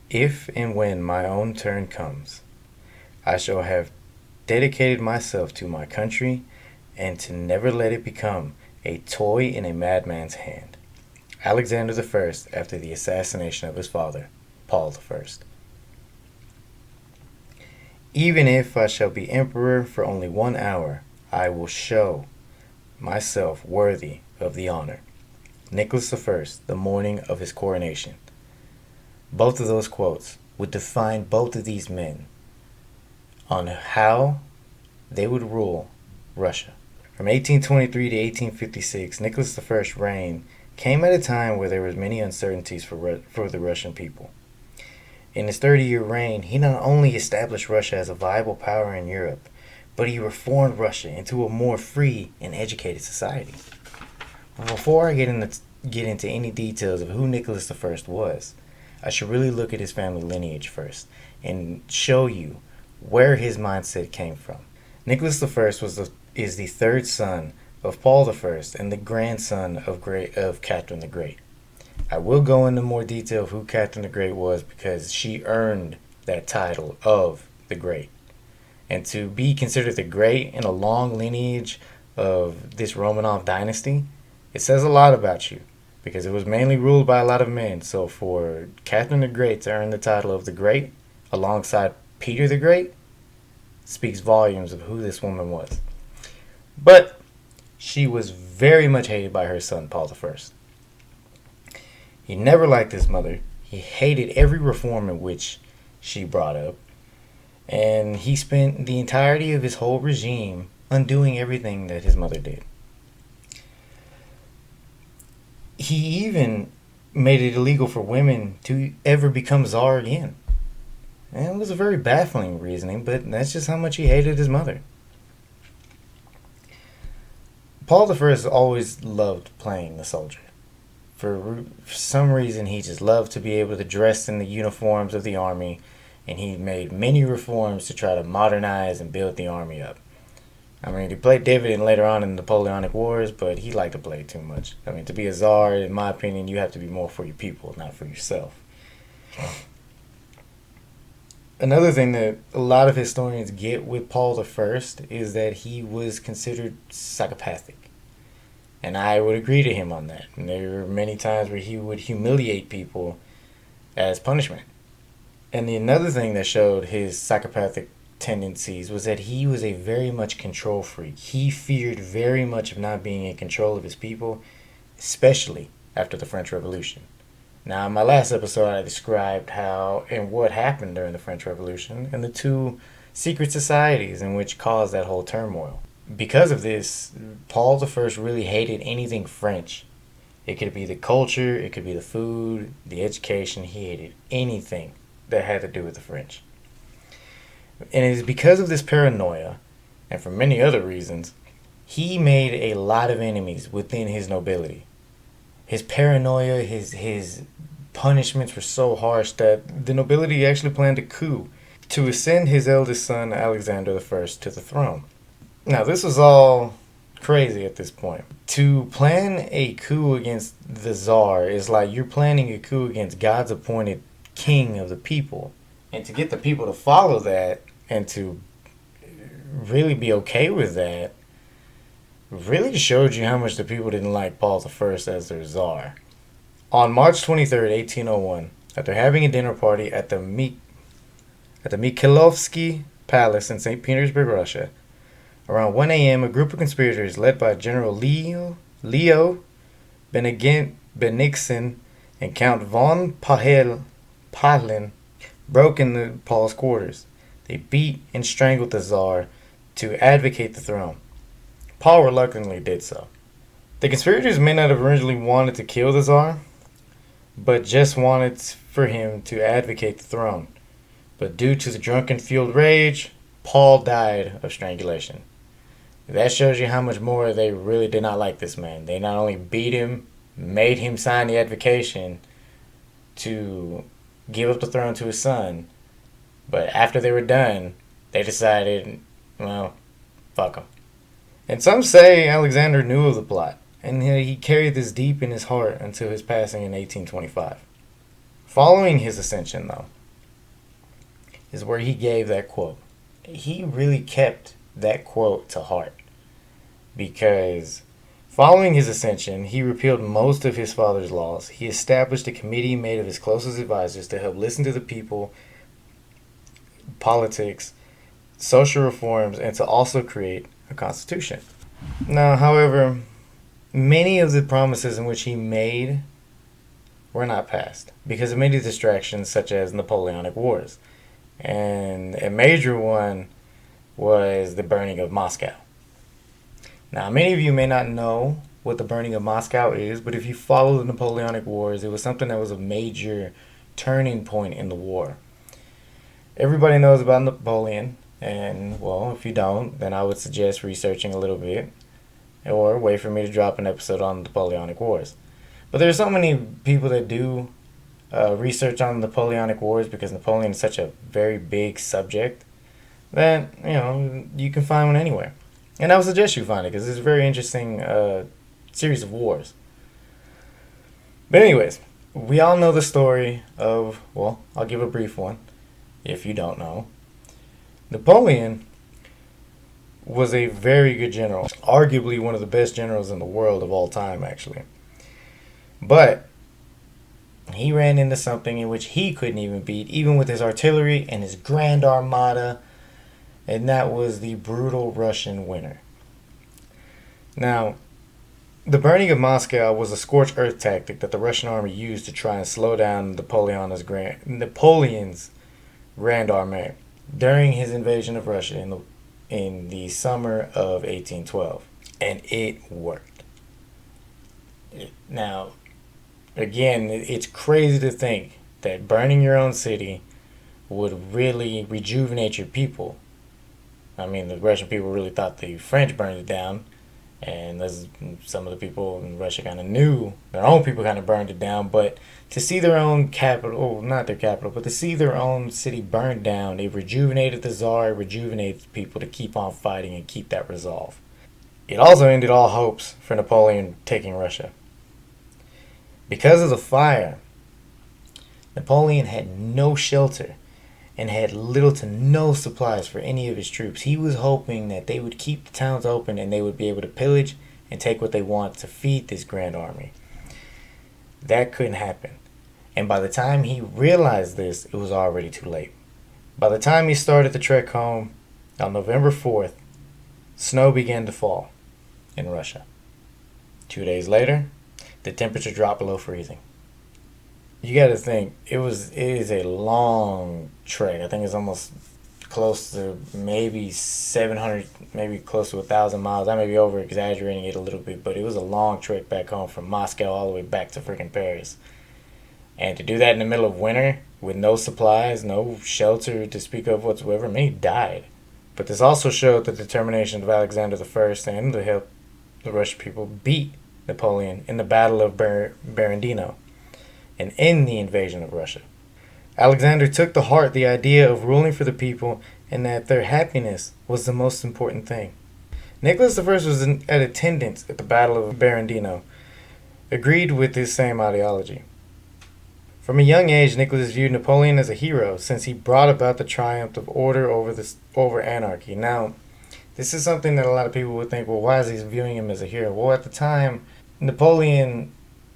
If and when my own turn comes, I shall have dedicated myself to my country and to never let it become a toy in a madman's hand. Alexander the First, after the assassination of his father, Paul the First. Even if I shall be emperor for only 1 hour, I will show myself worthy of the honor. Nicholas the First, the morning of his coronation. Both of those quotes would define both of these men on how they would rule Russia. From 1823 to 1856, Nicholas I's reign came at a time where there was many uncertainties for the Russian people. In his 30-year reign, he not only established Russia as a viable power in Europe, but he reformed Russia into a more free and educated society. Before I get into any details of who Nicholas I was, I should really look at his family lineage first and show you where his mindset came from. Nicholas I is the third son of Paul I and the grandson of Catherine the Great. I will go into more detail of who Catherine the Great was because she earned that title of the Great. And to be considered the Great in a long lineage of this Romanov dynasty, it says a lot about you because it was mainly ruled by a lot of men. So for Catherine the Great to earn the title of the Great alongside Peter the Great speaks volumes of who this woman was. But she was very much hated by her son, Paul I. He never liked his mother. He hated every reform in which she brought up. And he spent the entirety of his whole regime undoing everything that his mother did. He even made it illegal for women to ever become czar again. And it was a very baffling reasoning, but that's just how much he hated his mother. Paul I always loved playing the soldier. For some reason, he just loved to be able to dress in the uniforms of the army, and he made many reforms to try to modernize and build the army up. I mean, he played dividend later on in the Napoleonic Wars, but he liked to play too much. I mean, to be a czar, in my opinion, you have to be more for your people, not for yourself. Another thing that a lot of historians get with Paul I is that he was considered psychopathic. And I would agree to him on that. And there were many times where he would humiliate people as punishment. And another thing that showed his psychopathic tendencies was that he was a very much control freak. He feared very much of not being in control of his people, especially after the French Revolution. Now, in my last episode, I described how and what happened during the French Revolution and the two secret societies in which caused that whole turmoil. Because of this, Paul I really hated anything French. It could be the culture, it could be the food, the education. He hated anything that had to do with the French. And it is because of this paranoia, and for many other reasons, he made a lot of enemies within his nobility. His paranoia, his punishments were so harsh that the nobility actually planned a coup to ascend his eldest son, Alexander I, to the throne. Now, this was all crazy at this point. To plan a coup against the Tsar is like you're planning a coup against God's appointed king of the people. And to get the people to follow that and to really be okay with that really showed you how much the people didn't like Paul I as their Tsar. On March 23rd, 1801, after having a dinner party at the Mikhailovsky Palace in St. Petersburg, Russia, around 1 a.m., a group of conspirators led by General Leo Bennigsen and Count von Pahlin broke into Paul's quarters. They beat and strangled the Tsar to advocate the throne. Paul reluctantly did so. The conspirators may not have originally wanted to kill the Tsar, but just wanted for him to advocate the throne. But due to the drunken fueled rage, Paul died of strangulation. That shows you how much more they really did not like this man. They not only beat him, made him sign the advocation to give up the throne to his son, but after they were done, they decided, well, fuck him. And some say Alexander knew of the plot, and he carried this deep in his heart until his passing in 1825. Following his ascension, though, is where he gave that quote. He really kept that quote to heart because following his ascension, he repealed most of his father's laws. He established a committee made of his closest advisors to help listen to the people, politics, social reforms, and to also create a constitution. Now, however, many of the promises in which he made were not passed because of many distractions, such as Napoleonic Wars. And a major one was the burning of Moscow. Now, many of you may not know what the burning of Moscow is, but if you follow the Napoleonic Wars, it was something that was a major turning point in the war. Everybody knows about Napoleon, and well, if you don't, then I would suggest researching a little bit or wait for me to drop an episode on the Napoleonic Wars. But there's so many people that do research on the Napoleonic Wars because Napoleon is such a very big subject that, you can find one anywhere. And I would suggest you find it because it's a very interesting series of wars. But anyways, we all know the story of, well, I'll give a brief one if you don't know. Napoleon was a very good general, arguably one of the best generals in the world of all time, actually. But he ran into something in which he couldn't even beat, even with his artillery and his grand armada, and that was the brutal Russian winter. Now, the burning of Moscow was a scorched earth tactic that the Russian army used to try and slow down Napoleon's Grand Army during his invasion of Russia in the summer of 1812. And it worked. Now, again, it's crazy to think that burning your own city would really rejuvenate your people. I mean, the Russian people really thought the French burned it down, and some of the people in Russia kind of knew their own people kind of burned it down, but to see their own capital, not their capital, but to see their own city burned down, it rejuvenated the Tsar, it rejuvenated the people to keep on fighting and keep that resolve. It also ended all hopes for Napoleon taking Russia. Because of the fire, Napoleon had no shelter and had little to no supplies for any of his troops. He was hoping that they would keep the towns open and they would be able to pillage and take what they want to feed this grand army. That couldn't happen. And by the time he realized this, it was already too late. By the time he started the trek home on November 4th, snow began to fall in Russia. 2 days later, the temperature dropped below freezing. You got to think, it is a long trek. I think it's almost close to maybe 700, maybe close to 1,000 miles. I may be over exaggerating it a little bit, but it was a long trek back home from Moscow all the way back to freaking Paris. And to do that in the middle of winter with no supplies, no shelter to speak of whatsoever, many died. But this also showed the determination of Alexander I and to help the Russian people beat Napoleon in the Battle of Berendino and end the invasion of Russia. Alexander took to heart the idea of ruling for the people and that their happiness was the most important thing. Nicholas I was at attendance at the Battle of Berendino, agreed with this same ideology. From a young age, Nicholas viewed Napoleon as a hero since he brought about the triumph of order over anarchy. Now, this is something that a lot of people would think, well, why is he viewing him as a hero? Well, at the time, Napoleon,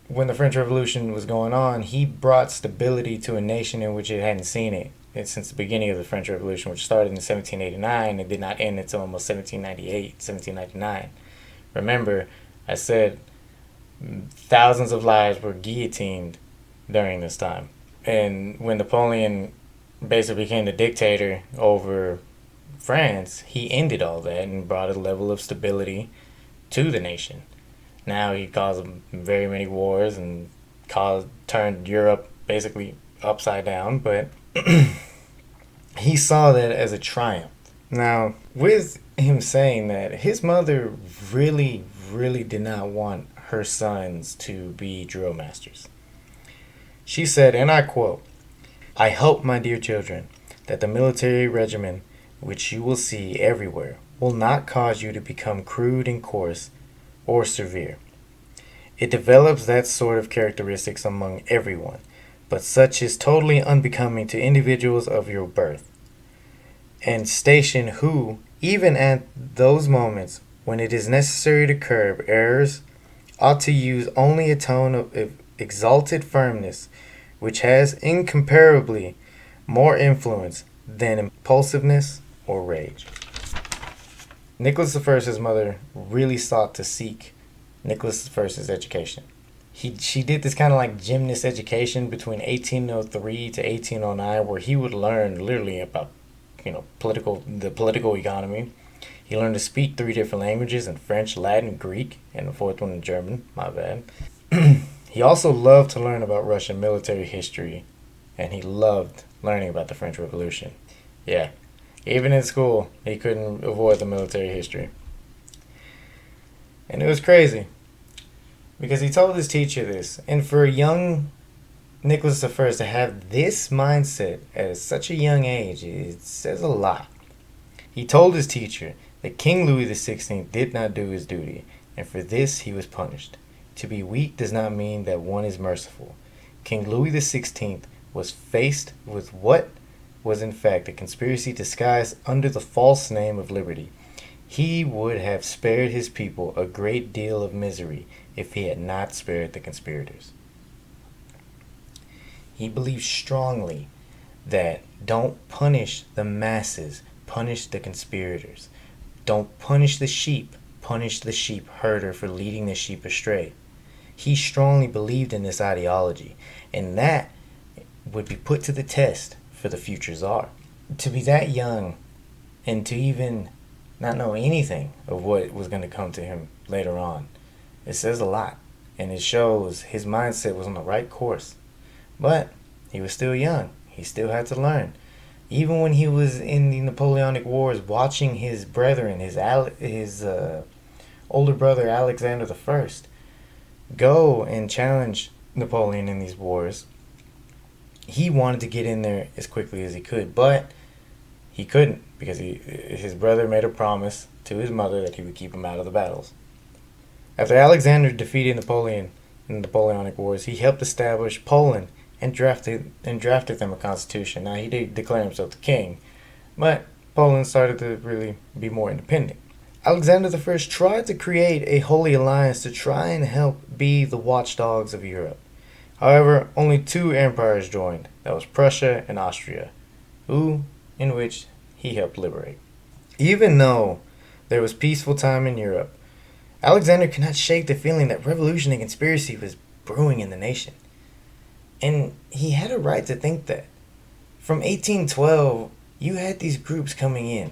when the French Revolution was going on, he brought stability to a nation in which it hadn't seen it since the beginning of the French Revolution, which started in 1789 and did not end until almost 1798, 1799. Remember, I said thousands of lives were guillotined during this time. And when Napoleon basically became the dictator over France, he ended all that and brought a level of stability to the nation. Now he caused very many wars and turned Europe basically upside down, but he saw that as a triumph. Now, with him saying that, his mother really, really did not want her sons to be drill masters. She said, and I quote, "I hope, my dear children, that the military regimen which you will see everywhere will not cause you to become crude and coarse or severe. It develops that sort of characteristics among everyone, but such is totally unbecoming to individuals of your birth. and station who, even at those moments when it is necessary to curb errors, ought to use only a tone of exalted firmness, which has incomparably more influence than impulsiveness or rage. Nicholas I's mother really sought to seek Nicholas I's education. She did this kind of like gymnast education between 1803 to 1809, where he would learn literally about the political economy. He learned to speak 3 different languages in French, Latin, Greek, and the 4th one in German. My bad. He also loved to learn about Russian military history, and he loved learning about the French Revolution. Yeah, even in school, he couldn't avoid the military history. And it was crazy, because he told his teacher this, and for a young Nicholas I to have this mindset at such a young age, it says a lot. He told his teacher that King Louis XVI did not do his duty, and for this he was punished. To be weak does not mean that one is merciful. King Louis XVI was faced with what was in fact a conspiracy disguised under the false name of liberty. He would have spared his people a great deal of misery if he had not spared the conspirators. He believed strongly that don't punish the masses, punish the conspirators. Don't punish the sheep, punish the sheep herder for leading the sheep astray. He strongly believed in this ideology, and that would be put to the test for the future czar. To be that young and to even not know anything of what was going to come to him later on, it says a lot, and it shows his mindset was on the right course. But he was still young. He still had to learn. Even when he was in the Napoleonic Wars, watching his brethren, his older brother Alexander I, go and challenge Napoleon in these wars, he wanted to get in there as quickly as he could, but he couldn't because his brother made a promise to his mother that he would keep him out of the battles. After Alexander defeated Napoleon in the Napoleonic Wars, he helped establish Poland and drafted them a constitution. Now, he did declare himself the king, but Poland started to really be more independent. Alexander I tried to create a holy alliance to try and help be the watchdogs of Europe. However, only 2 empires joined. That was Prussia and Austria, in which he helped liberate. Even though there was peaceful time in Europe, Alexander could not shake the feeling that revolution and conspiracy was brewing in the nation. And he had a right to think that. From 1812, you had these groups coming in.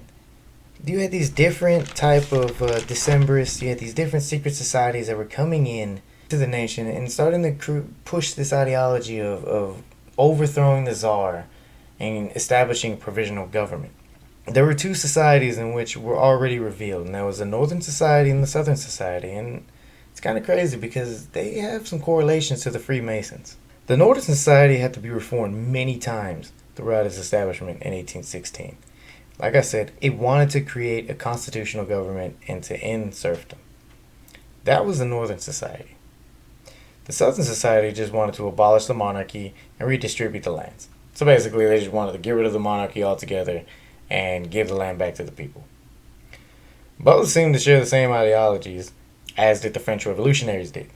You had these different type of Decembrists. You had these different secret societies that were coming in to the nation and starting to push this ideology of overthrowing the Tsar and establishing provisional government. There were 2 societies in which were already revealed, and that was the Northern Society and the Southern Society. And it's kind of crazy because they have some correlations to the Freemasons. The Northern Society had to be reformed many times throughout its establishment in 1816. Like I said, it wanted to create a constitutional government and to end serfdom. That was the Northern Society. The Southern Society just wanted to abolish the monarchy and redistribute the lands. So basically, they just wanted to get rid of the monarchy altogether and give the land back to the people. Both seemed to share the same ideologies, as did the French revolutionaries did.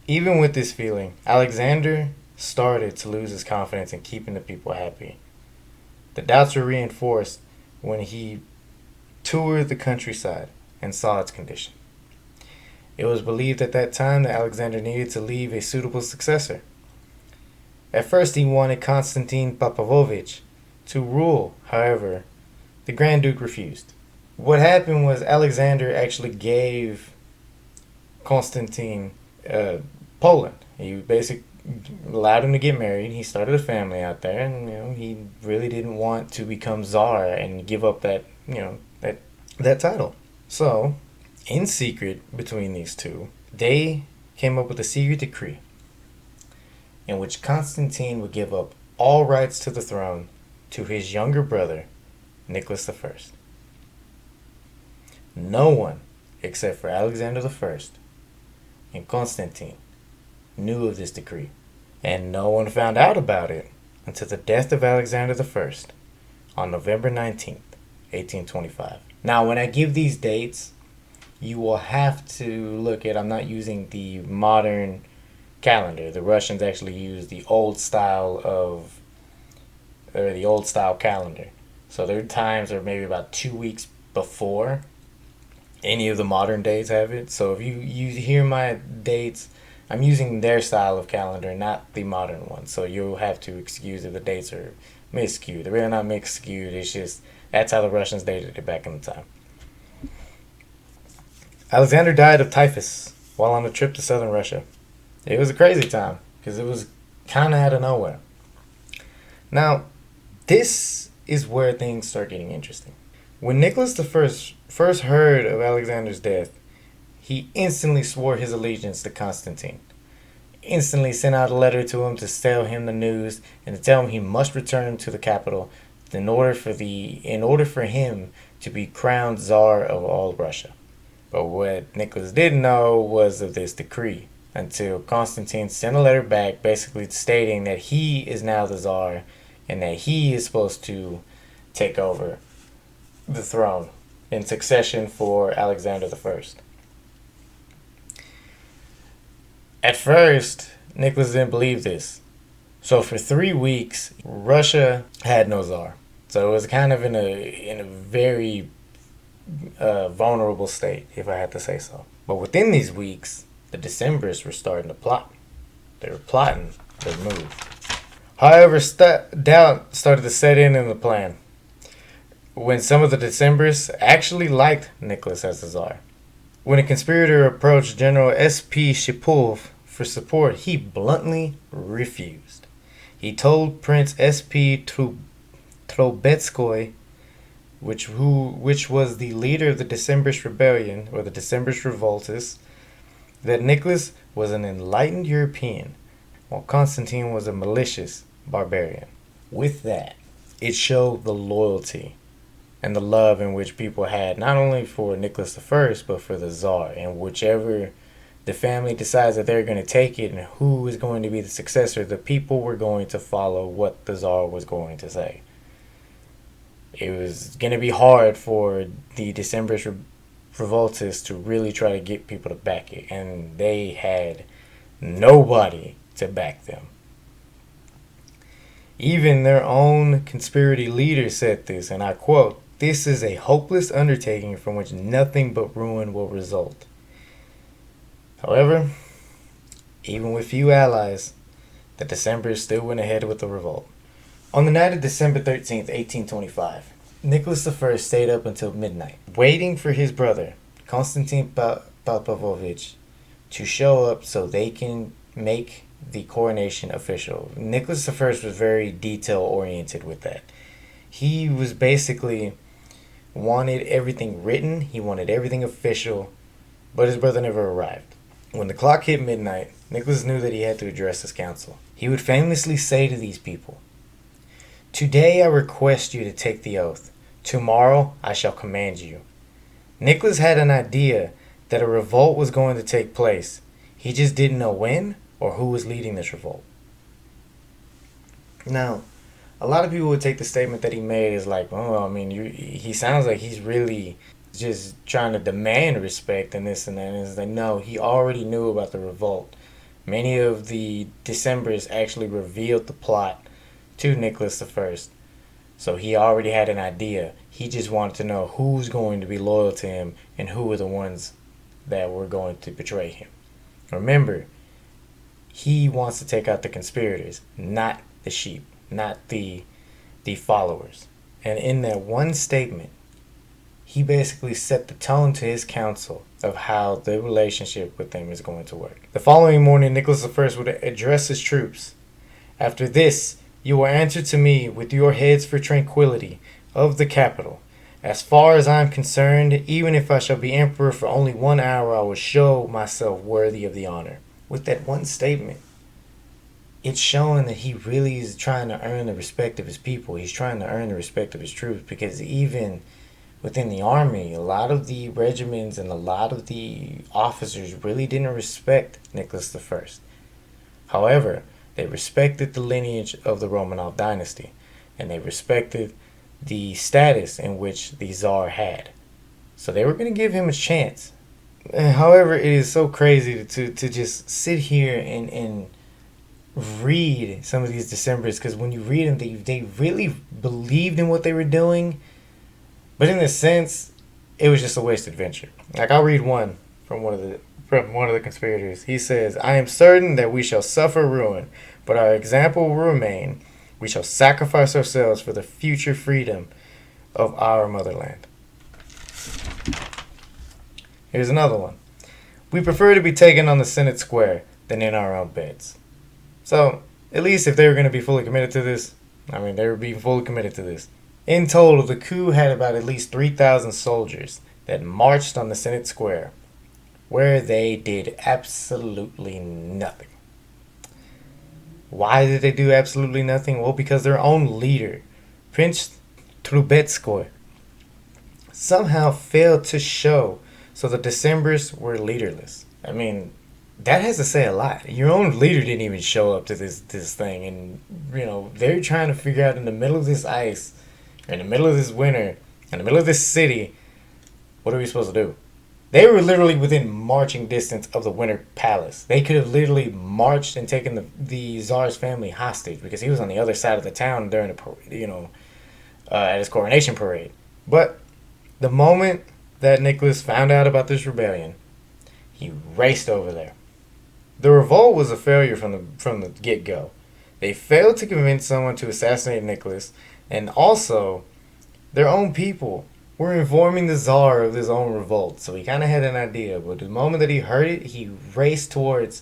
Even with this feeling, Alexander started to lose his confidence in keeping the people happy. The doubts were reinforced when he toured the countryside and saw its condition. It was believed at that time that Alexander needed to leave a suitable successor. At first he wanted Constantine Papovich to rule. However, the Grand Duke refused. What happened was Alexander actually gave Constantine Poland. He basically allowed him to get married. He started a family out there, and he really didn't want to become czar and give up that title. So, in secret between these two, they came up with a secret decree in which Constantine would give up all rights to the throne to his younger brother, Nicholas I. No one, except for Alexander I and Constantine, knew of this decree, and no one found out about it until the death of Alexander I on November 19th, 1825. Now, when I give these dates, you will have to look at, I'm not using the modern calendar. The Russians actually use the old style or the old style calendar. So their times are maybe about 2 weeks before any of the modern dates have it. So if you hear my dates, I'm using their style of calendar, not the modern one. So you'll have to excuse if the dates are miscued. They're really not miscued. It's just that's how the Russians dated it back in the time. Alexander died of typhus while on a trip to southern Russia. It was a crazy time because it was kind of out of nowhere. Now, this is where things start getting interesting. When Nicholas I first heard of Alexander's death, he instantly swore his allegiance to Constantine. Instantly sent out a letter to him to tell him the news and to tell him he must return to the capital in order for him to be crowned Tsar of all Russia. But what Nicholas didn't know was of this decree until Constantine sent a letter back basically stating that he is now the Tsar and that he is supposed to take over the throne in succession for Alexander I. At first, Nicholas didn't believe this. So for 3 weeks, Russia had no Tsar. So it was kind of in a very vulnerable state, if I had to say so. But within these weeks, the Decembrists were starting to plot. They were plotting their move. However, doubt started to set in the plan when some of the Decembrists actually liked Nicholas as the Tsar. When a conspirator approached General S.P. Shipov for support, he bluntly refused. He told Prince S.P. Trubetskoy, which was the leader of the Decembrist rebellion, or the Decembrist revoltists, that Nicholas was an enlightened European, while Constantine was a malicious barbarian. With that, it showed the loyalty and the love in which people had, not only for Nicholas I, but for the Tsar. And whichever the family decides that they're going to take it and who is going to be the successor, the people were going to follow what the Tsar was going to say. It was going to be hard for the Decembrist revoltists to really try to get people to back it, and they had nobody to back them. Even their own conspiracy leader said this, and I quote, "This is a hopeless undertaking from which nothing but ruin will result." However, even with few allies, the Decembrists still went ahead with the revolt. On the night of December 13th, 1825, Nicholas I stayed up until midnight, waiting for his brother, Konstantin Pavlovich, to show up so they can make the coronation official. Nicholas I was very detail-oriented with that. He was basically wanted everything written, he wanted everything official, but his brother never arrived. When the clock hit midnight, Nicholas knew that he had to address his council. He would famously say to these people, "Today I request you to take the oath. Tomorrow I shall command you." Nicholas had an idea that a revolt was going to take place. He just didn't know when or who was leading this revolt. Now, a lot of people would take the statement that he made as like, oh, I mean, he sounds like he's really just trying to demand respect and this and that. And it's like, no, he already knew about the revolt. Many of the Decembrists actually revealed the plot to Nicholas I. So he already had an idea. He just wanted to know who's going to be loyal to him and who were the ones that were going to betray him. Remember, he wants to take out the conspirators, not the sheep, not the followers. And in that one statement, he basically set the tone to his council of how the relationship with them is going to work. The following morning, Nicholas I would address his troops. "After this, you will answer to me with your heads for tranquility of the capital. As far as I am concerned, even if I shall be emperor for only 1 hour, I will show myself worthy of the honor." With that one statement, it's showing that he really is trying to earn the respect of his people. He's trying to earn the respect of his troops, because even within the army, a lot of the regiments and a lot of the officers really didn't respect Nicholas I. However, they respected the lineage of the Romanov dynasty, and they respected the status in which the Tsar had. So they were going to give him a chance. However, it is so crazy to just sit here and read some of these Decemberists, because when you read them, they really believed in what they were doing, but in a sense, it was just a wasted venture. Like, I'll read one from one of the conspirators. He says, "I am certain that we shall suffer ruin, but our example will remain. We shall sacrifice ourselves for the future freedom of our motherland." Here's another one. "We prefer to be taken on the Senate Square than in our own beds." So, at least if they were going to be fully committed to this, they were being fully committed to this. In total, the coup had about at least 3,000 soldiers that marched on the Senate Square, where they did absolutely nothing. Why did they do absolutely nothing? Well, because their own leader, Prince Trubetskoy, somehow failed to show, so the Decembrists were leaderless. That has to say a lot. Your own leader didn't even show up to this thing, and they're trying to figure out in the middle of this ice, in the middle of this winter, in the middle of this city, what are we supposed to do? They were literally within marching distance of the Winter Palace. They could have literally marched and taken the Tsar's family hostage, because he was on the other side of the town during at his coronation parade. But the moment that Nicholas found out about this rebellion, he raced over there. The revolt was a failure from the get-go. They failed to convince someone to assassinate Nicholas, and also their own people were informing the Tsar of his own revolt, so he kind of had an idea. But the moment that he heard it, he raced towards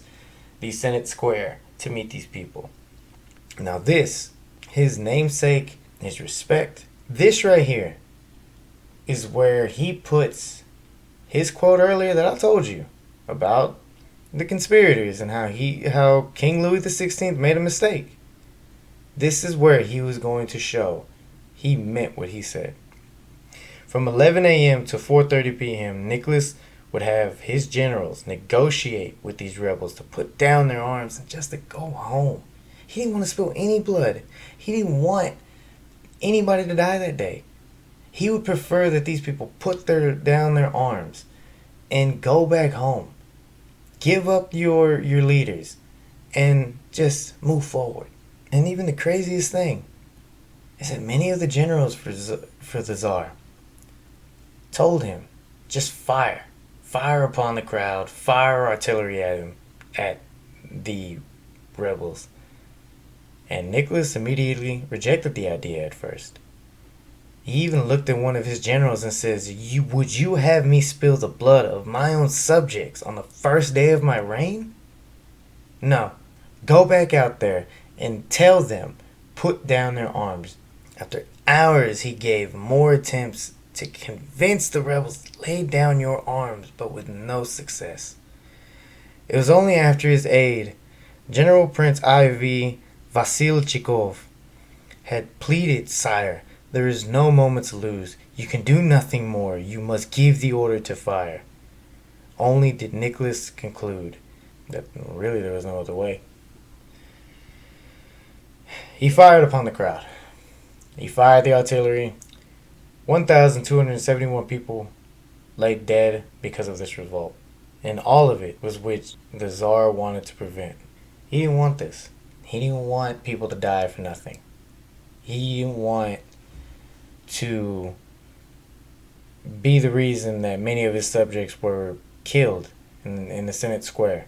the Senate Square to meet these people. Now this, his namesake, his respect, this right here is where he puts his quote earlier that I told you about the conspirators and how King Louis XVI made a mistake. This is where he was going to show he meant what he said. From 11 a.m. to 4:30 p.m., Nicholas would have his generals negotiate with these rebels to put down their arms and just to go home. He didn't want to spill any blood. He didn't want anybody to die that day. He would prefer that these people put down their arms and go back home. Give up your leaders and just move forward. And even the craziest thing is that many of the generals for the Tsar told him, just fire upon the crowd, fire artillery at the rebels. And Nicholas immediately rejected the idea at first. He even looked at one of his generals and says, would you have me spill the blood of my own subjects on the first day of my reign? No, go back out there and tell them, put down their arms. After hours, he gave more attempts to convince the rebels to lay down your arms, but with no success. It was only after his aide, General Prince I.V. Vasilchikov, had pleaded, "Sire, there is no moment to lose. You can do nothing more. You must give the order to fire." Only did Nicholas conclude that really there was no other way. He fired upon the crowd. He fired the artillery. 1,271 people lay dead because of this revolt. And all of it was which the Tsar wanted to prevent. He didn't want this. He didn't want people to die for nothing. He didn't want to be the reason that many of his subjects were killed in the Senate Square.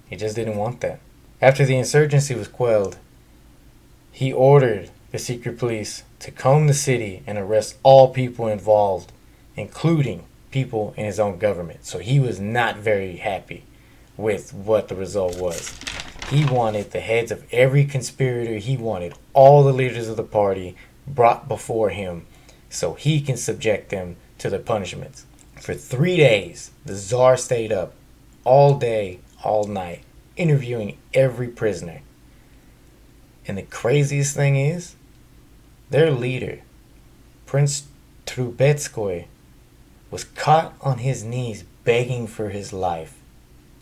He just didn't want that. After the insurgency was quelled, he ordered the secret police to comb the city and arrest all people involved, including people in his own government. So he was not very happy with what the result was. He wanted the heads of every conspirator. He wanted all the leaders of the party brought before him so he can subject them to the punishments. For 3 days, the Tsar stayed up all day, all night, interviewing every prisoner. And the craziest thing is, their leader, Prince Trubetskoy, was caught on his knees begging for his life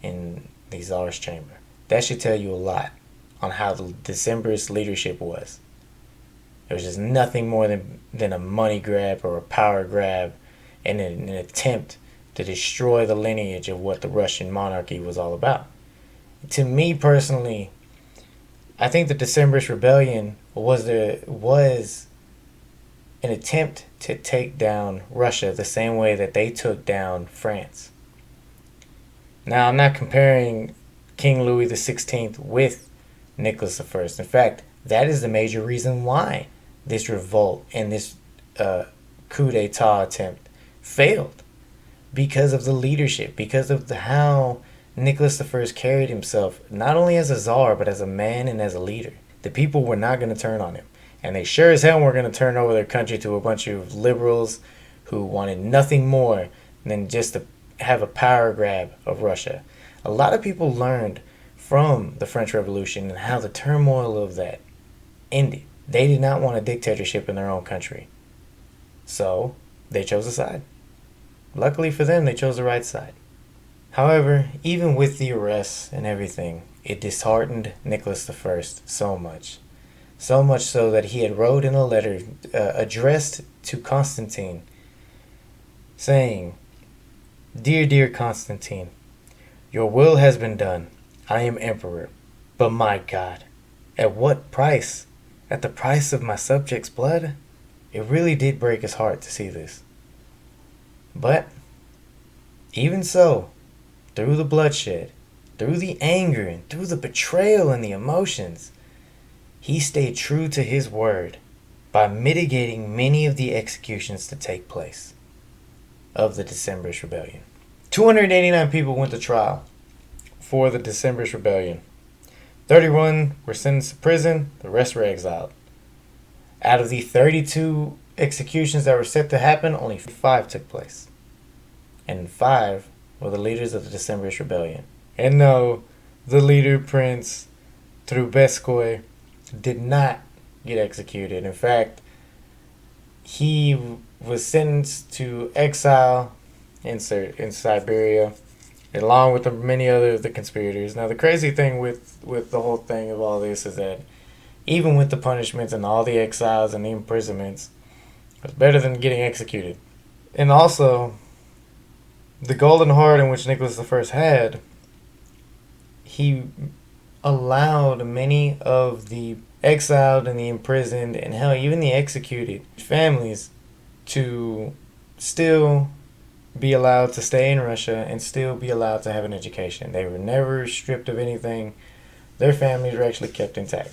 in the Tsar's chamber. That should tell you a lot on how the Decembrist leadership was. It was just nothing more than a money grab or a power grab and an attempt to destroy the lineage of what the Russian monarchy was all about. To me personally, I think the Decembrist Rebellion was an attempt to take down Russia the same way that they took down France. Now, I'm not comparing King Louis XVI with Nicholas I. In fact, that is the major reason why this revolt and this coup d'etat attempt failed. Because of the leadership, because of how Nicholas I carried himself, not only as a czar, but as a man and as a leader. The people were not going to turn on him. And they sure as hell were going to turn over their country to a bunch of liberals who wanted nothing more than just to have a power grab of Russia. A lot of people learned from the French Revolution and how the turmoil of that ended. They did not want a dictatorship in their own country. So they chose a side. Luckily for them, they chose the right side. However, even with the arrests and everything, it disheartened Nicholas I so much. So much so that he had wrote in a letter addressed to Constantine saying, "Dear, dear Constantine, your will has been done. I am emperor. But my God, at what price? At the price of my subjects' blood?" It really did break his heart to see this. But even so, through the bloodshed, through the anger, and through the betrayal and the emotions, he stayed true to his word by mitigating many of the executions to take place of the Decembrist Rebellion. 289 people went to trial for the Decembrist Rebellion. 31 were sentenced to prison, the rest were exiled. Out of the 32 executions that were set to happen, only 5 took place. And 5 were the leaders of the Decembrist Rebellion. And no, the leader, Prince Trubetskoy, did not get executed. In fact, he was sentenced to exile in Siberia, along with many other of the conspirators. Now, the crazy thing with the whole thing of all this is that even with the punishments and all the exiles and the imprisonments, it was better than getting executed. And also, the golden heart in which Nicholas I had, he allowed many of the exiled and the imprisoned and hell, even the executed families to still be allowed to stay in Russia and still be allowed to have an education. They were never stripped of anything. Their families were actually kept intact,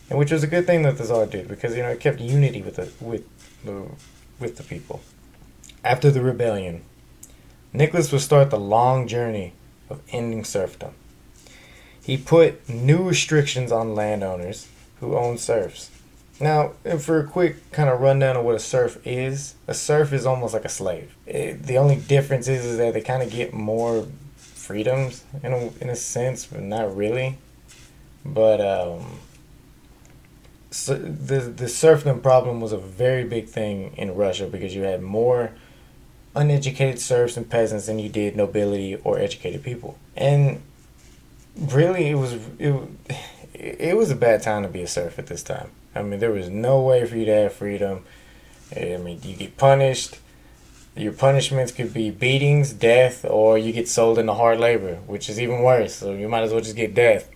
and which was a good thing that the Tsar did, because it kept unity with the people. After the rebellion, Nicholas would start the long journey of ending serfdom. He put new restrictions on landowners who owned serfs. Now, for a quick kind of rundown of what a serf is almost like a slave. The only difference is that they kind of get more freedoms in a sense, but not really. But so the serfdom problem was a very big thing in Russia, because you had more uneducated serfs and peasants than you did nobility or educated people. And really, it was a bad time to be a serf at this time. I mean, there was no way for you to have freedom. I mean, you get punished. Your punishments could be beatings, death, or you get sold into hard labor, which is even worse. So you might as well just get death.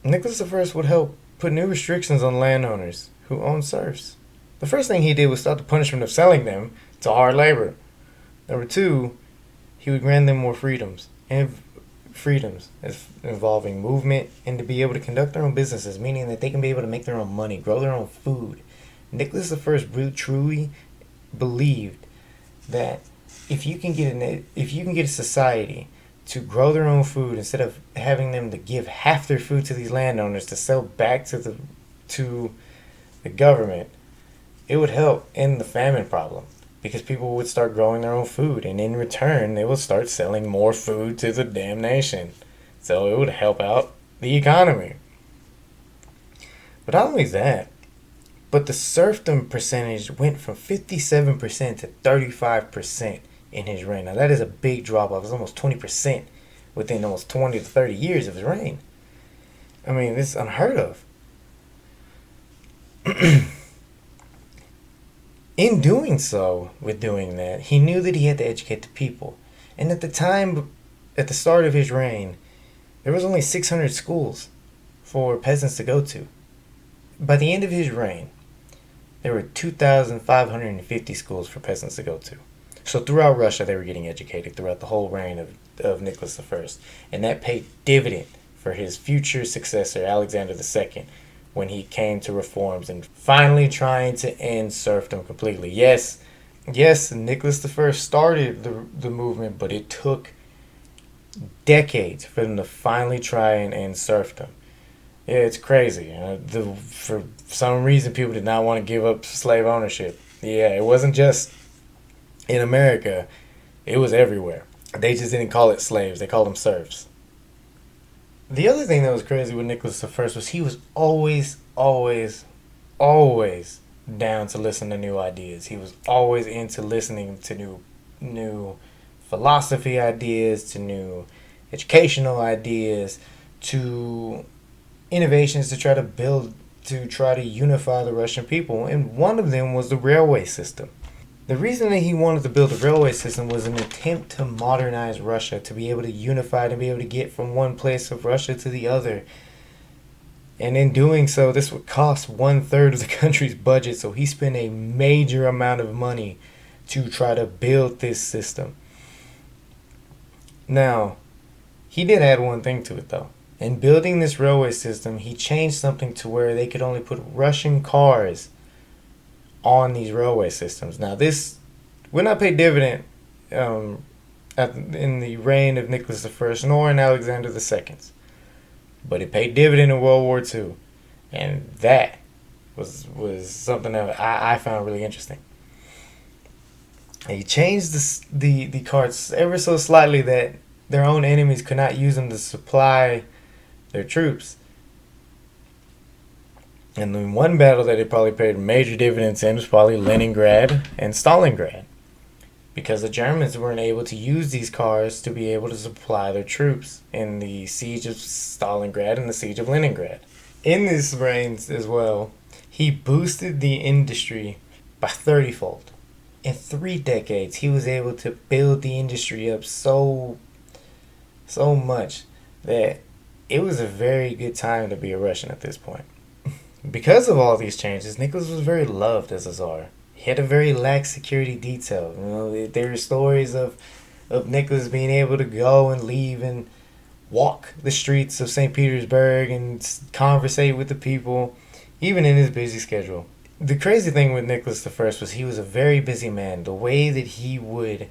Nicholas I would help put new restrictions on landowners who owned serfs. The first thing he did was stop the punishment of selling them to hard labor. Number 2, he would grant them more freedoms involving movement and to be able to conduct their own businesses, meaning that they can be able to make their own money, grow their own food. Nicholas I really truly believed that if you can get a society to grow their own food instead of having them to give half their food to these landowners to sell back to the government, it would help end the famine problem. Because people would start growing their own food, and in return, they would start selling more food to the damn nation. So it would help out the economy. But not only that, but the serfdom percentage went from 57% to 35% in his reign. Now that is a big drop off. It's almost 20% within almost 20 to 30 years of his reign. I mean, this is unheard of. In doing so, with doing that, he knew that he had to educate the people. And at the time, at the start of his reign, there was only 600 schools for peasants to go to. By the end of his reign, there were 2,550 schools for peasants to go to. So throughout Russia, they were getting educated throughout the whole reign of Nicholas I. And that paid dividend for his future successor, Alexander II, when he came to reforms and finally trying to end serfdom completely. Yes, Nicholas I started the movement, but it took decades for them to finally try and end serfdom. Yeah, it's crazy. For some reason, people did not want to give up slave ownership. Yeah, it wasn't just in America, it was everywhere. They just didn't call it slaves, they called them serfs. The other thing that was crazy with Nicholas I was he was always down to listen to new ideas. He was always into listening to new philosophy ideas, to new educational ideas, to innovations to try to build, to try to unify the Russian people. And one of them was the railway system. The reason that he wanted to build a railway system was an attempt to modernize Russia, to be able to unify, to be able to get from one place of Russia to the other. And in doing so, this would cost 1/3 of the country's budget. So he spent a major amount of money to try to build this system. Now, he did add one thing to it though. In building this railway system, he changed something to where they could only put Russian cars on these railway systems. Now, this would not pay dividend in the reign of Nicholas I nor in Alexander II, but it paid dividend in World War II, and that was something that I found really interesting. And he changed the carts ever so slightly that their own enemies could not use them to supply their troops. And then one battle that it probably paid major dividends in was probably Leningrad and Stalingrad, because the Germans weren't able to use these cars to be able to supply their troops in the siege of Stalingrad and the siege of Leningrad. In this reign as well, he boosted the industry by 30-fold. In 3 decades, he was able to build the industry up so much that it was a very good time to be a Russian at this point. Because of all these changes, Nicholas was very loved as a czar. He had a very lax security detail. You know, there were stories of Nicholas being able to go and leave and walk the streets of St. Petersburg and conversate with the people, even in his busy schedule. The crazy thing with Nicholas I was he was a very busy man. The way that he would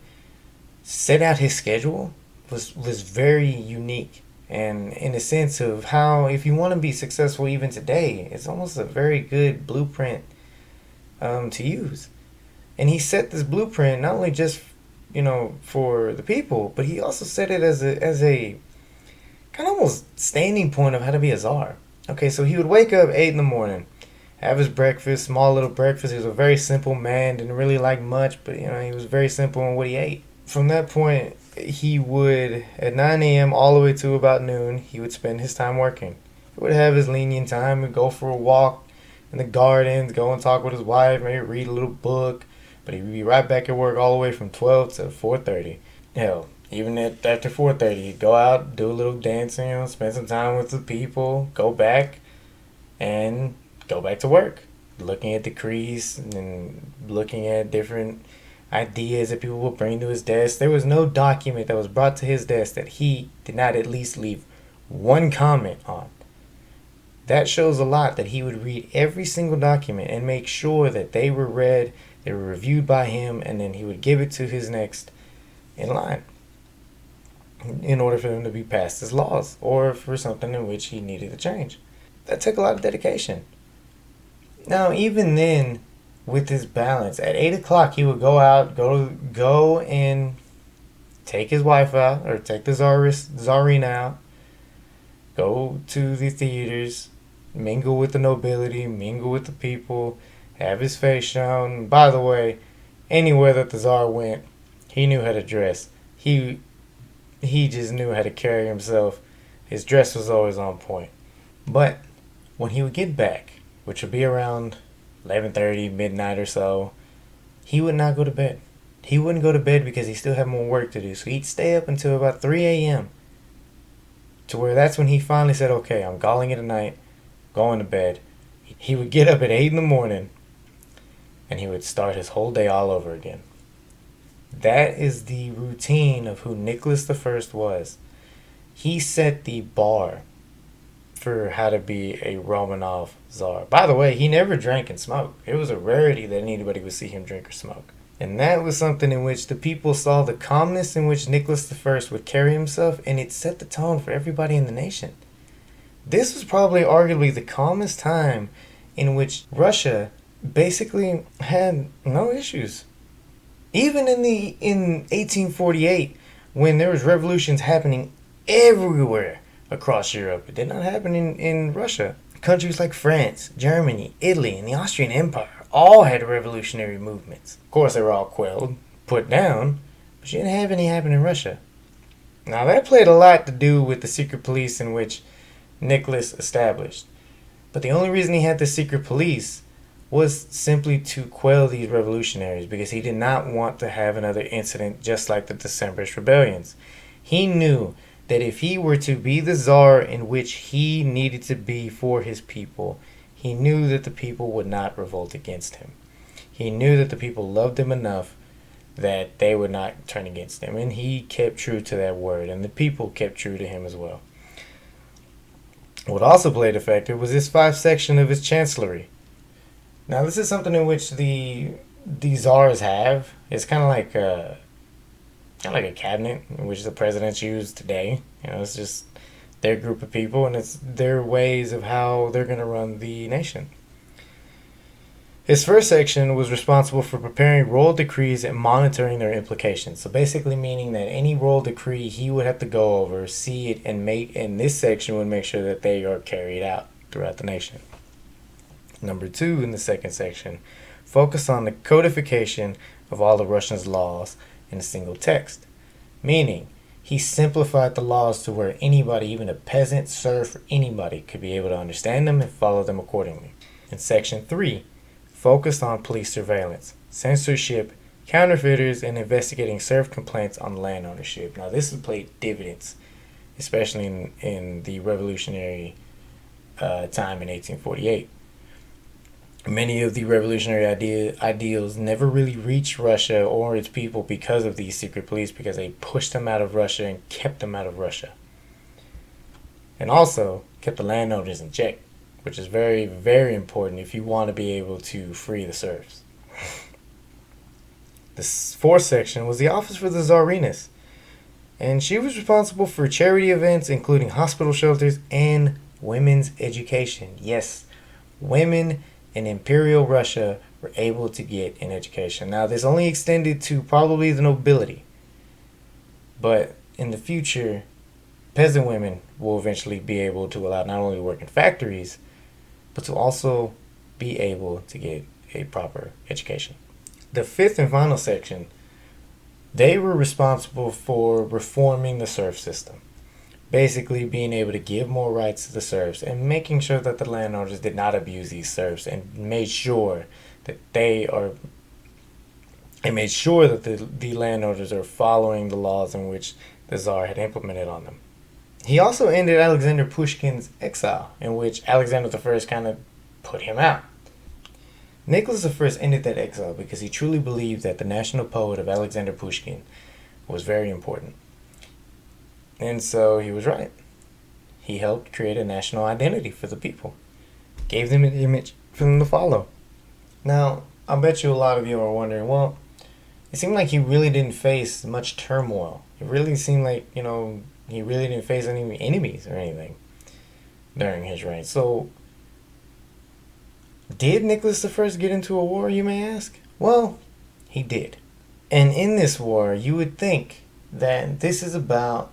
set out his schedule was very unique. And in a sense of how, if you want to be successful even today, it's almost a very good blueprint to use. And he set this blueprint not only just for the people, but he also set it as a kind of almost standing point of how to be a czar. Okay, so he would wake up 8 in the morning, have his breakfast, small little breakfast. He was a very simple man, didn't really like much, but he was very simple in what he ate. From that point, he would, at 9 a.m. all the way to about noon, he would spend his time working. He would have his lenient time and go for a walk in the gardens, go and talk with his wife, maybe read a little book, but he'd be right back at work all the way from 12 to 4:30. Hell, even after 4:30, he'd go out, do a little dancing, spend some time with the people, go back, and go back to work, looking at decrees and looking at different ideas that people would bring to his desk. There was no document that was brought to his desk that he did not at least leave one comment on. That shows a lot, that he would read every single document and make sure that they were read, they were reviewed by him, and then he would give it to his next in line in order for them to be passed as laws or for something in which he needed to change. That took a lot of dedication. Now, even then, with his balance, at 8 o'clock, he would go out, go and take his wife out, or take the czarina out, go to the theaters, mingle with the nobility, mingle with the people, have his face shown. By the way, anywhere that the czar went, he knew how to dress. He just knew how to carry himself. His dress was always on point. But when he would get back, which would be around 11:30, midnight or so, he would not go to bed. He wouldn't go to bed because he still had more work to do. So he'd stay up until about 3 a.m. to where that's when he finally said, okay, I'm calling it a night, going to bed. He would get up at 8 in the morning and he would start his whole day all over again. That is the routine of who Nicholas I was. He set the bar for how to be a Romanov Tsar. By the way, he never drank and smoked. It was a rarity that anybody would see him drink or smoke. And that was something in which the people saw the calmness in which Nicholas I would carry himself, and it set the tone for everybody in the nation. This was probably arguably the calmest time in which Russia basically had no issues. Even in 1848, when there was revolutions happening everywhere across Europe, it did not happen in Russia. Countries like France, Germany, Italy, and the Austrian Empire all had revolutionary movements. Of course, they were all quelled, put down, but you didn't have any happen in Russia. Now, that played a lot to do with the secret police in which Nicholas established. But the only reason he had the secret police was simply to quell these revolutionaries, because he did not want to have another incident just like the Decembrist rebellions. He knew that if he were to be the czar in which he needed to be for his people, he knew that the people would not revolt against him. He knew that the people loved him enough that they would not turn against him. And he kept true to that word, and the people kept true to him as well. What also played a factor was this 5th section of his chancellery. Now, this is something in which the czars have. It's kind of like a cabinet, in which the presidents use today. It's just their group of people, and it's their ways of how they're going to run the nation. His first section was responsible for preparing royal decrees and monitoring their implications. So basically meaning that any royal decree he would have to go over, see it, and this section would make sure that they are carried out throughout the nation. Number 2 in the second section focused on the codification of all the Russians' laws in a single text. Meaning, he simplified the laws to where anybody, even a peasant, serf, or anybody, could be able to understand them and follow them accordingly. In section 3, focused on police surveillance, censorship, counterfeiters, and investigating serf complaints on land ownership. Now, this has played dividends, especially in the revolutionary time in 1848. Many of the revolutionary ideals never really reached Russia or its people because of these secret police, because they pushed them out of Russia and kept them out of Russia. And also kept the landowners in check, which is very, very important if you want to be able to free the serfs. The 4th section was the Office for the Tsariness, and she was responsible for charity events, including hospital shelters and women's education. Yes, women in Imperial Russia were able to get an education. Now, this only extended to probably the nobility, but in the future, peasant women will eventually be able to allow not only to work in factories, but to also be able to get a proper education. The 5th and final section, they were responsible for reforming the serf system. Basically being able to give more rights to the serfs and making sure that the landowners did not abuse these serfs, and made sure that the landowners are following the laws in which the Tsar had implemented on them. He also ended Alexander Pushkin's exile, in which Alexander I kind of put him out. Nicholas I ended that exile because he truly believed that the national poet of Alexander Pushkin was very important. And so he was right. He helped create a national identity for the people. Gave them an image for them to follow. Now, I bet you a lot of you are wondering, well, it seemed like he really didn't face much turmoil. It really seemed like, he really didn't face any enemies or anything during his reign. So, did Nicholas I get into a war, you may ask? Well, he did. And in this war, you would think that this is about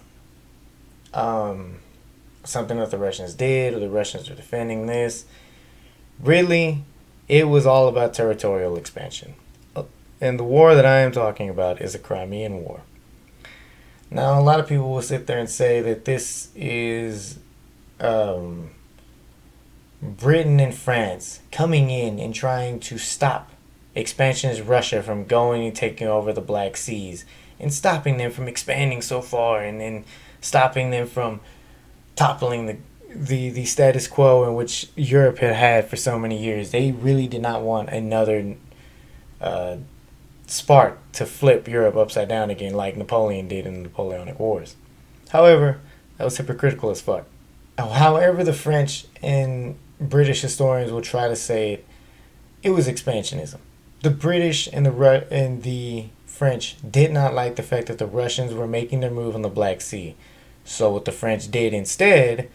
something that the Russians did, or the Russians are defending this. Really, it was all about territorial expansion. And the war that I am talking about is the Crimean War. Now, a lot of people will sit there and say that this is Britain and France coming in and trying to stop expansionist Russia from going and taking over the Black Seas and stopping them from expanding so far, and then stopping them from toppling the status quo in which Europe had had for so many years. They really did not want another uh, spark to flip Europe upside down again like Napoleon did in the Napoleonic Wars. However, that was hypocritical as fuck. However, the French and British historians will try to say it was expansionism. The British and the French did not like the fact that the Russians were making their move on the Black Sea. So what the French did instead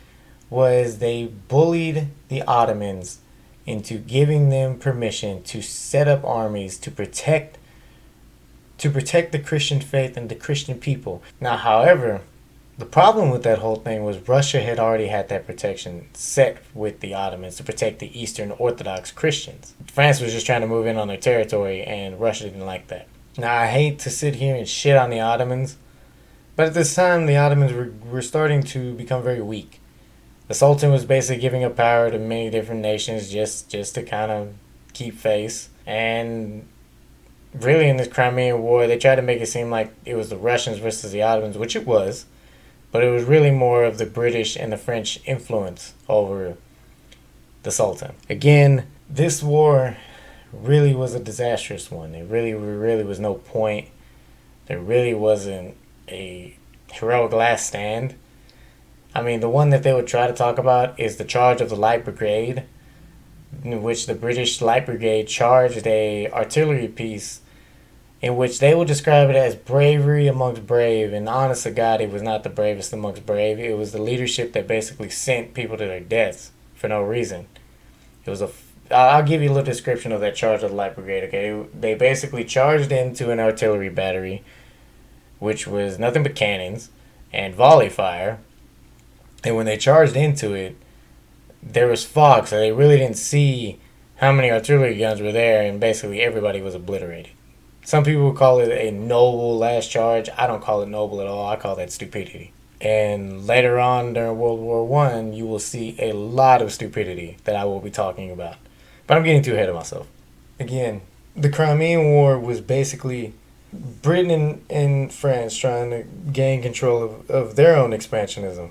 was they bullied the Ottomans into giving them permission to set up armies to protect the Christian faith and the Christian people. Now, however, the problem with that whole thing was Russia had already had that protection set with the Ottomans to protect the Eastern Orthodox Christians. France was just trying to move in on their territory, and Russia didn't like that. Now, I hate to sit here and shit on the Ottomans, but at this time, the Ottomans were starting to become very weak. The Sultan was basically giving up power to many different nations just to kind of keep face. And really, in this Crimean War, they tried to make it seem like it was the Russians versus the Ottomans, which it was. But it was really more of the British and the French influence over the Sultan. Again, this war really was a disastrous one. There really was no point. There really wasn't a heroic last stand. I mean, the one that they would try to talk about is the charge of the Light Brigade, in which the British Light Brigade charged a artillery piece in which they will describe it as bravery amongst brave. And honest to God, it was not the bravest amongst brave. It was the leadership that basically sent people to their deaths for no reason. It was a. I'll give you a little description of that charge of the Light Brigade. Okay, they basically charged into an artillery battery, which was nothing but cannons and volley fire. And when they charged into it, there was fog, so they really didn't see how many artillery guns were there, and basically everybody was obliterated. Some people would call it a noble last charge. I don't call it noble at all. I call that stupidity. And later on during World War One, you will see a lot of stupidity that I will be talking about. But I'm getting too ahead of myself. Again, the Crimean War was basically Britain and France trying to gain control of their own expansionism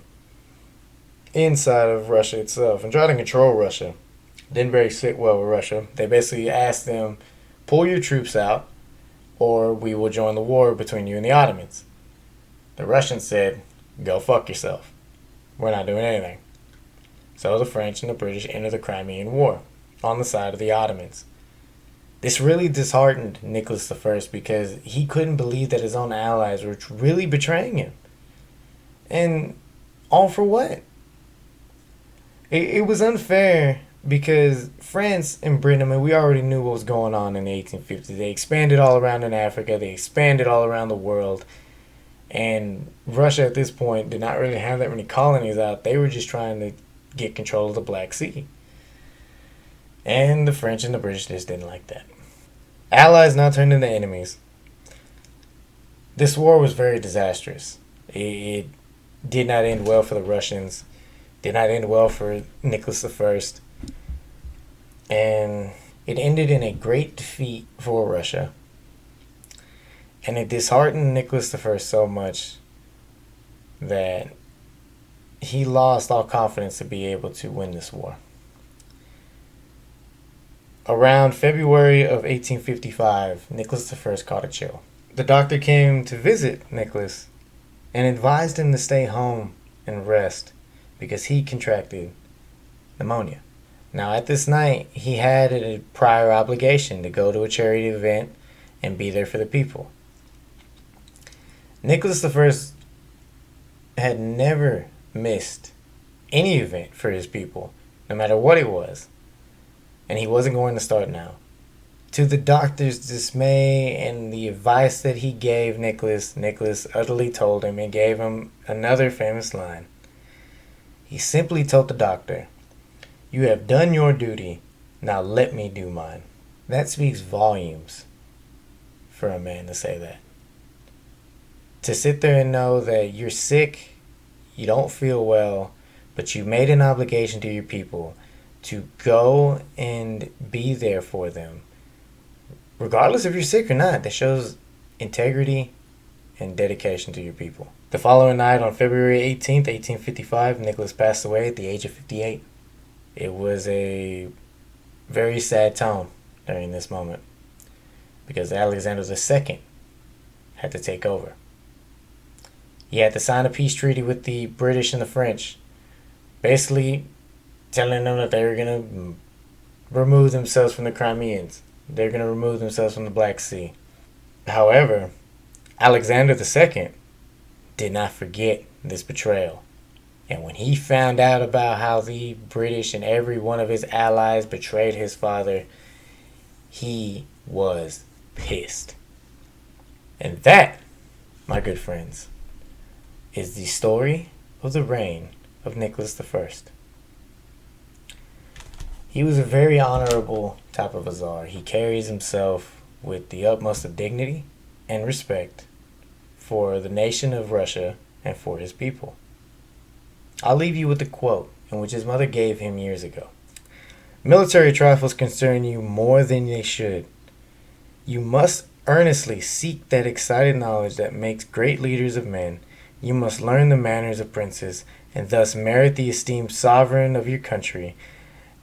inside of Russia itself and try to control Russia. Didn't very sit well with Russia. They basically asked them, pull your troops out or we will join the war between you and the Ottomans. The Russians said, go fuck yourself. We're not doing anything. So the French and the British entered the Crimean War on the side of the Ottomans. This really disheartened Nicholas I because he couldn't believe that his own allies were really betraying him. And all for what? It was unfair because France and Britain, I mean, we already knew what was going on in the 1850s. They expanded all around in Africa. They expanded all around the world. And Russia at this point did not really have that many colonies out. They were just trying to get control of the Black Sea. And the French and the British just didn't like that. Allies now turned into enemies. This war was very disastrous. It did not end well for the Russians. Did not end well for Nicholas I. And it ended in a great defeat for Russia. And it disheartened Nicholas I so much that he lost all confidence to be able to win this war. Around February of 1855, Nicholas I caught a chill. The doctor came to visit Nicholas and advised him to stay home and rest because he contracted pneumonia. Now, at this night, he had a prior obligation to go to a charity event and be there for the people. Nicholas I had never missed any event for his people, no matter what it was, and he wasn't going to start now. To the doctor's dismay and the advice that he gave Nicholas utterly told him and gave him another famous line. He simply told the doctor, "You have done your duty, now let me do mine." That speaks volumes for a man to say that. To sit there and know that you're sick, you don't feel well, but you made an obligation to your people to go and be there for them, regardless if you're sick or not. That shows integrity and dedication to your people. The following night, on February 18th, 1855, Nicholas passed away at the age of 58. It was a very sad tone during this moment because Alexander II had to take over. He had to sign a peace treaty with the British and the French, basically telling them that they were going to remove themselves from the Crimeans. They're going to remove themselves from the Black Sea. However, Alexander II did not forget this betrayal. And when he found out about how the British and every one of his allies betrayed his father, he was pissed. And that, my good friends, is the story of the reign of Nicholas I. He was a very honorable type of a czar. He carries himself with the utmost of dignity and respect for the nation of Russia and for his people. I'll leave you with a quote in which his mother gave him years ago. Military trifles concern you more than they should. You must earnestly seek that excited knowledge that makes great leaders of men. You must learn the manners of princes, and thus merit the esteemed sovereign of your country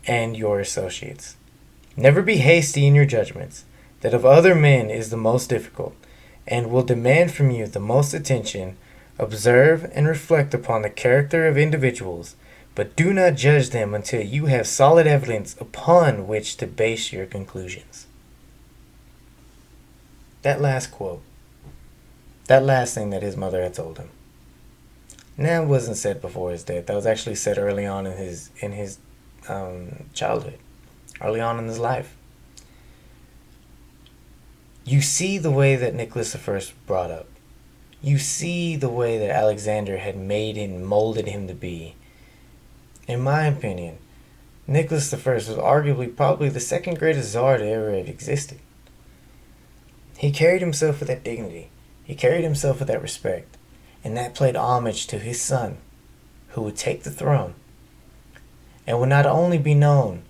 and your associates. Never be hasty in your judgments. That of other men is the most difficult, and will demand from you the most attention. Observe and reflect upon the character of individuals, but do not judge them until you have solid evidence upon which to base your conclusions. That last quote, that last thing that his mother had told him, that wasn't said before his death. That was actually said early on in his childhood, early on in his life. You see the way that Nicholas I brought up. You see the way that Alexander had made and molded him to be. In my opinion, Nicholas I was arguably probably the second greatest czar to ever have existed. He carried himself with that dignity. He carried himself with that respect. And that played homage to his son, who would take the throne and would not only be known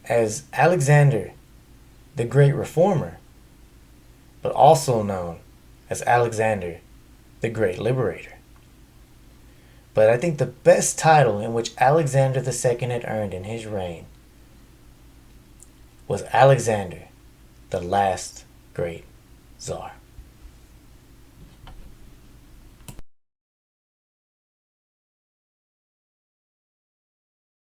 as Alexander the Great Reformer, but also known as Alexander the Great Liberator. But I think the best title in which Alexander II had earned in his reign was Alexander, the last great Tsar.